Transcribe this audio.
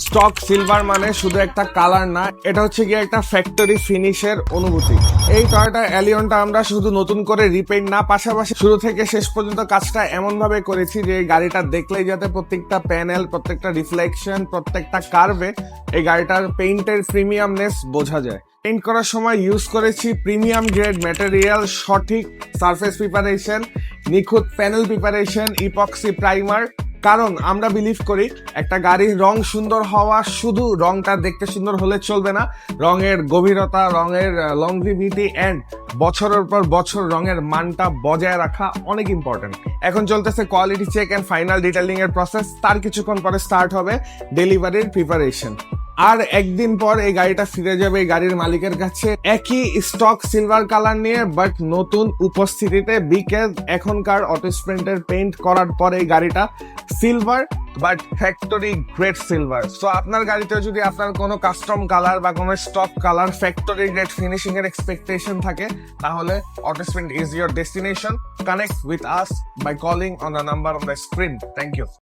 Stock silver মানে শুধু একটা কালার না, এটা হচ্ছে গিয়ে একটা ফ্যাক্টরি ফিনিশের অনুভূতি। এই টয়োটা অ্যালিয়নটা আমরা শুধু নতুন করে রিপেইন্ট না, পাশাপাশি শুরু থেকে শেষ পর্যন্ত কাজটা এমন ভাবে করেছি যে এই গাড়িটা দেখলেই যাতে প্রত্যেকটা প্যানেল, প্রত্যেকটা রিফ্লেকশন, প্রত্যেকটা কার্ভে এই গাড়িটার পেইন্টের প্রিমিয়ামনেস বোঝা যায়। পেইন্ট করার সময় ইউজ করেছি প্রিমিয়াম গ্রেড ম্যাটেরিয়াল, সঠিক সারফেস প্রিপারেশন, নিখুঁত প্যানেল প্রিপারেশন, ইপক্সি প্রাইমার। কারণ আমরা বিলিভ করি একটা গাড়ির রং সুন্দর হওয়া শুধু রংটা দেখতে সুন্দর হলে চলবে না, রঙের গভীরতা, রঙের লংজিভিটি এন্ড বছরের পর বছর রঙের মানটা বজায় রাখা অনেক ইম্পর্টেন্ট। এখন চলতেছে quality check and final detailing এর প্রসেস। তার কিছুক্ষণ পরে স্টার্ট হবে ডেলিভারির প্রিপারেশন। আর একদিন পর এই গাড়িটা ফিরে যাবে এই গাড়ির মালিকের কাছে একই স্টক সিলভার কালার নিয়ে, বাট নতুন উপস্থিতিতে, বিকজ এখনকার অটো স্প্রিন্টের পেইন্ট করার পর এই গাড়িটা silver, but factory grade silver. So আপনার গাড়িতেও যদি আপনার কোনো কাস্টম কালার বা কোনো stock colour factory grade finishing এর এক্সপেকটেশন থাকে, তাহলে auto sprint is your destination. Connect with us by calling on the number on the screen. Thank you.